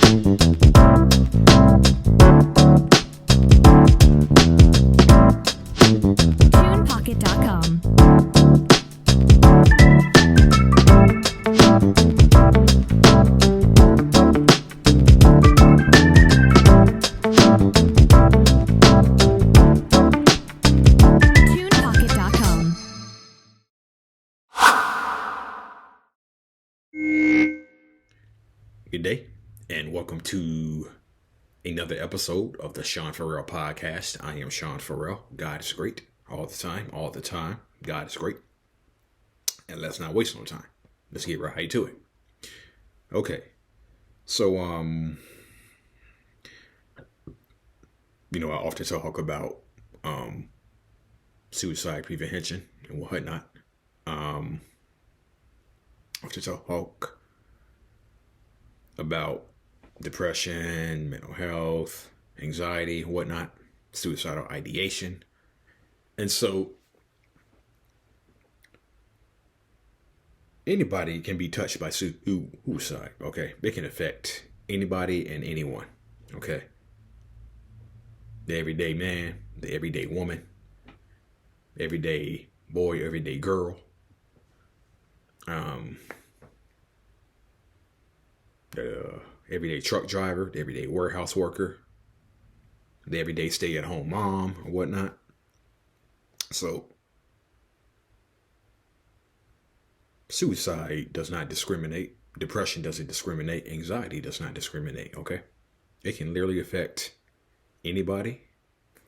TunePocket.com. TunePocket.com. Good day, and welcome to another episode of the Sean Farrell Podcast. I am Sean Farrell. God is great all the time, all the time. God is great. And let's not waste no time. Let's get right to it. Okay. So, I often talk about suicide prevention and whatnot. I often talk about depression, mental health, anxiety, whatnot, suicidal ideation. And so anybody can be touched by suicide, okay? It can affect anybody and anyone, okay? The everyday man, the everyday woman, everyday boy, everyday girl, the everyday truck driver, the everyday warehouse worker, the everyday stay-at-home mom or whatnot. So, suicide does not discriminate. Depression doesn't discriminate. Anxiety does not discriminate, okay? It can literally affect anybody,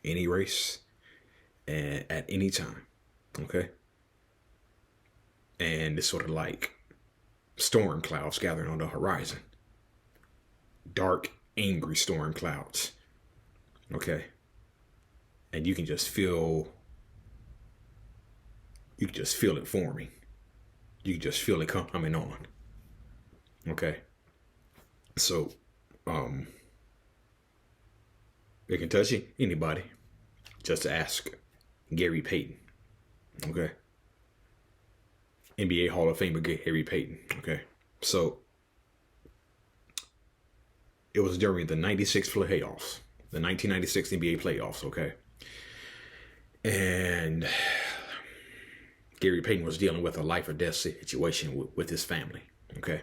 any race, and at any time, okay? And it's sort of like storm clouds gathering on the horizon. Dark, angry storm clouds. Okay. And you can just feel it forming. You can just feel it coming on. Okay. So, it can touch anybody. Just ask Gary Payton. Okay. NBA Hall of Famer Gary Payton. Okay. So, it was during the 96 playoffs, the 1996 NBA playoffs, okay? And Gary Payton was dealing with a life or death situation with his family, okay?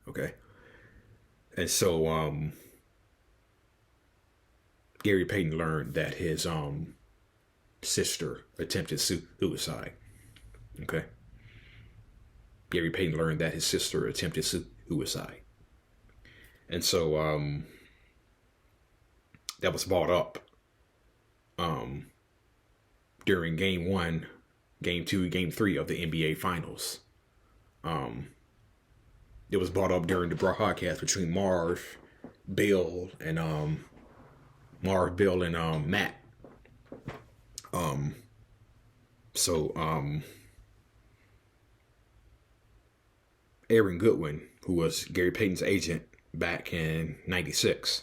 Okay. And so Gary Payton learned that his sister attempted suicide, okay? Gary Payton learned that his sister attempted suicide. And so that was brought up during Game 1, Game 2, Game 3 of the NBA Finals. It was brought up during the broadcast between Marv, Bill, and Matt. Aaron Goodwin, who was Gary Payton's agent back in 96.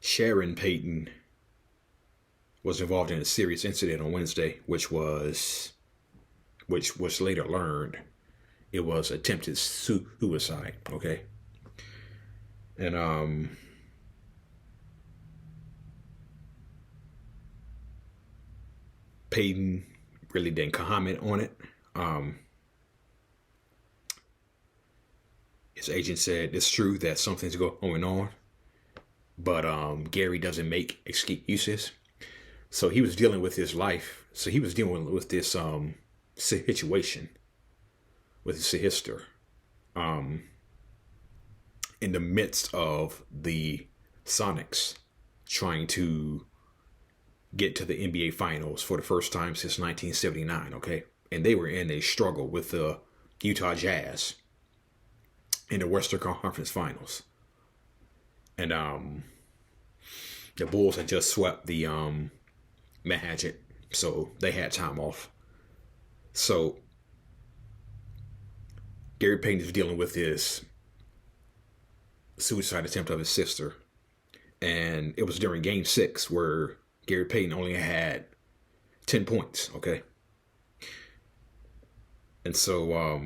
Sharon Payton was involved in a serious incident on Wednesday, which was later learned it was attempted suicide. Okay. And Payton really didn't comment on it. His agent said it's true that something's going on, but Gary doesn't make excuses. So he was dealing with his life. So he was dealing with this situation with his sister in the midst of the Sonics trying to get to the NBA Finals for the first time since 1979, okay? And they were in a struggle with the Utah Jazz in the Western Conference Finals. And the Bulls had just swept the Magic, so they had time off. So Gary Payton is dealing with his suicide attempt of his sister. And it was during Game 6 where Gary Payton only had 10 points, okay? And so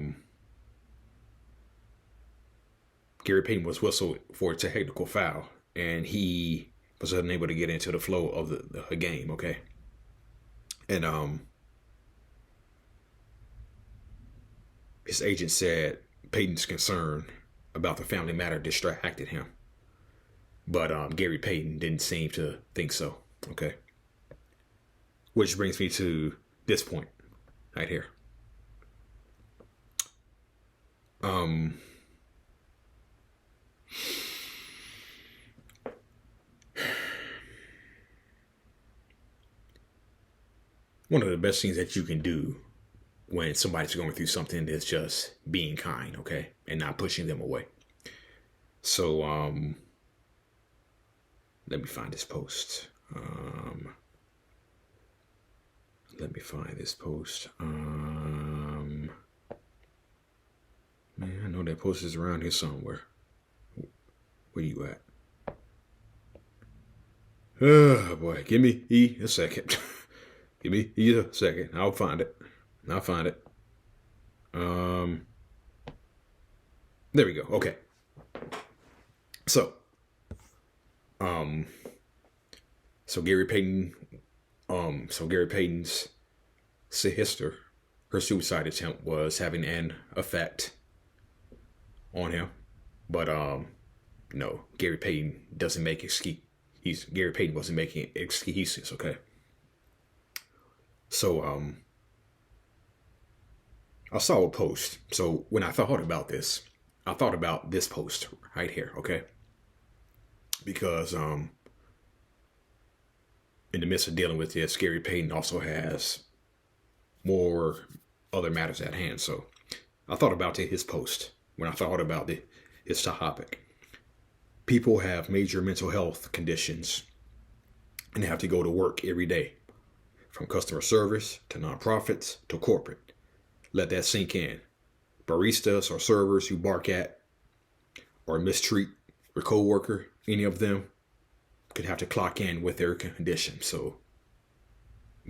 Gary Payton was whistled for a technical foul, and he was unable to get into the flow of the game. Okay, and his agent said Payton's concern about the family matter distracted him, but Gary Payton didn't seem to think so. Okay, which brings me to this point right here. One of the best things that you can do when somebody's going through something is just being kind, okay, and not pushing them away. So let me find this post. Let me find this post. Man, I know that post is around here somewhere. Where you at? Oh boy, give me a second. Give me a second. I'll find it. There we go. Okay. So, Gary Payton, Gary Payton's sister, her suicide attempt was having an effect on him, but no, Gary Payton doesn't make excuses. Gary Payton wasn't making excuses. Okay. So I saw a post. So when I thought about this, I thought about this post right here. Okay. Because in the midst of dealing with this, Gary Payton also has more other matters at hand. So I thought about his post when I thought about his topic. People have major mental health conditions and have to go to work every day, from customer service to nonprofits to corporate. Let that sink in. Baristas or servers who bark at or mistreat their coworker, any of them could have to clock in with their condition. So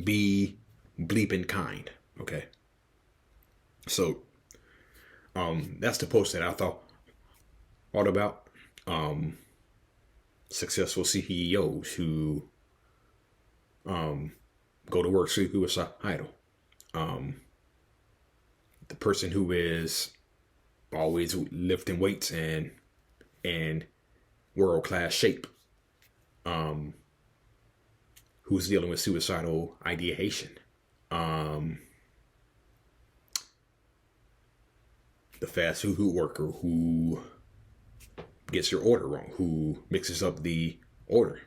be bleeping kind, okay? So that's the post that I thought about. Successful CEOs who go to work suicidal. The person who is always lifting weights and in world-class shape, who's dealing with suicidal ideation. The fast food worker who gets your order wrong, who mixes up the order,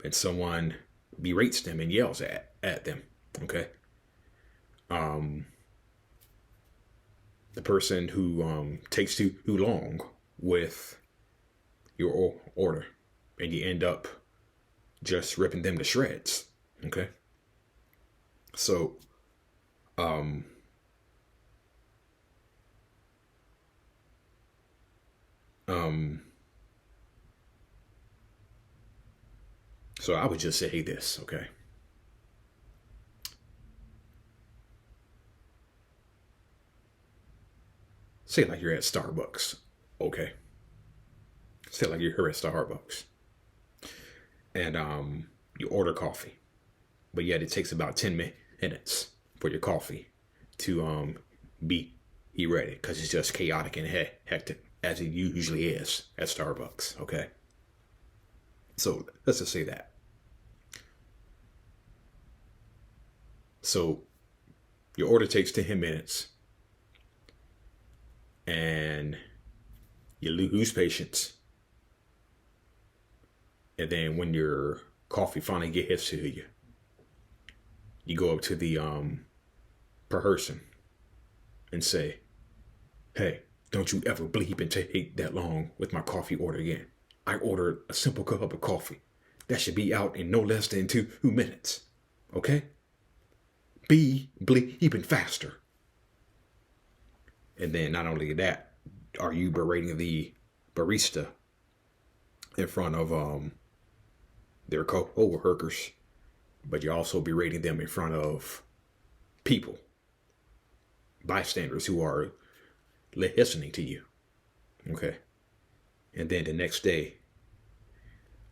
and someone berates them and yells at them. Okay. The person who takes too long with your order, and you end up just ripping them to shreds. Okay. So so I would just say this, okay? Say it like you're at Starbucks, okay? Say it like you're at Starbucks. And you order coffee, but yet it takes about 10 minutes for your coffee to be ready, because it's just chaotic and hectic, as it usually is at Starbucks, okay? So let's just say that. So your order takes 10 minutes and you lose patience. And then when your coffee finally gets to you, you go up to the person and say, "Hey, don't you ever bleep and take that long with my coffee order again. I ordered a simple cup of coffee. That should be out in no less than 2 minutes. Okay? Be bleeping faster." And then not only that, are you berating the barista in front of their co-workers, but you're also berating them in front of people. bystanders who are listening to you. Okay. And then the next day,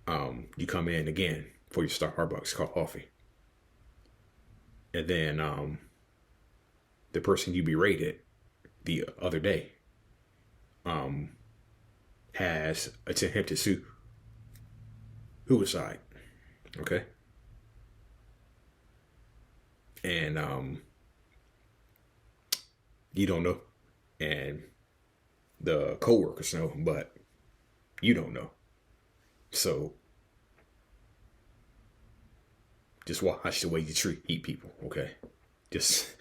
you come in again for your Starbucks coffee. And then the person you berated the other day has attempted suicide. Okay. And you don't know. And the coworkers know, but you don't know. So just watch the way you treat people, okay? Just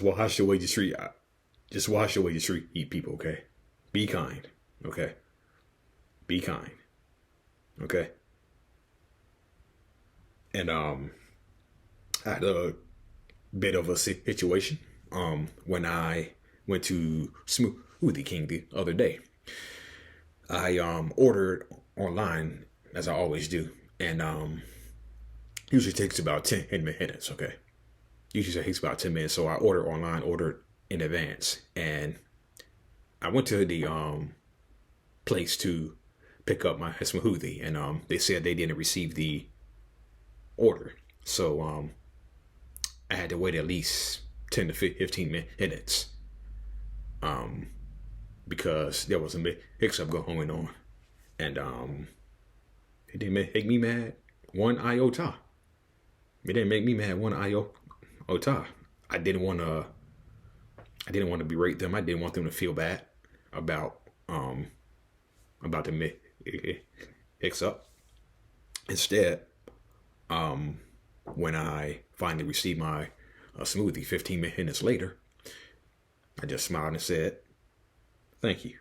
watch the way you treat. Just watch the way you treat people, okay? Be kind, okay? Be kind, okay? And I had a bit of a situation when I went to Smoothie King the other day. I ordered online as I always do, and usually takes about 10 minutes. Okay, usually takes about 10 minutes. So I ordered in advance, and I went to the place to pick up my smoothie, and they said they didn't receive the order. So I had to wait at least 10 to 15 minutes because there was a mix-up going on, and it didn't make me mad one iota. It didn't make me mad one iota. I didn't want to berate them. I didn't want them to feel bad about the mix-up. Instead, when I finally received my smoothie 15 minutes later, I just smiled and said, "Thank you."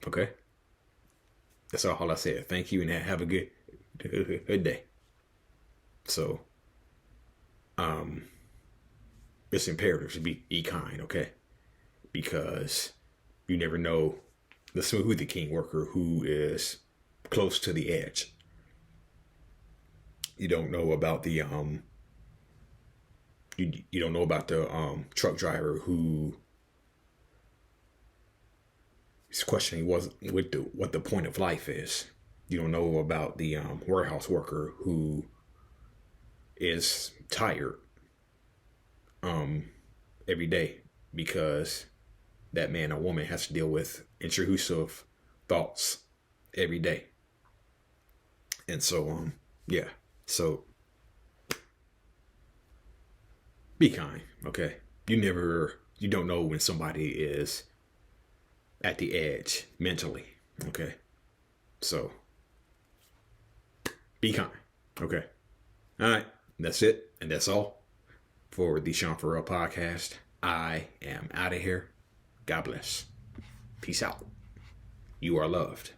Okay, that's all I said. Thank you, and have a good day. So, it's imperative to be kind, okay? Because you never know the Smoothie King worker who is close to the edge. You don't know about the you don't know about the truck driver who is questioning what the point of life is. You don't know about the warehouse worker who is tired every day because that man or woman has to deal with intrusive thoughts every day. And so yeah. So be kind, okay? You don't know when somebody is at the edge mentally, okay? So be kind, okay? All right, that's it, and that's all for the Sean Farrell podcast. I am out of here. God bless. Peace out. You are loved.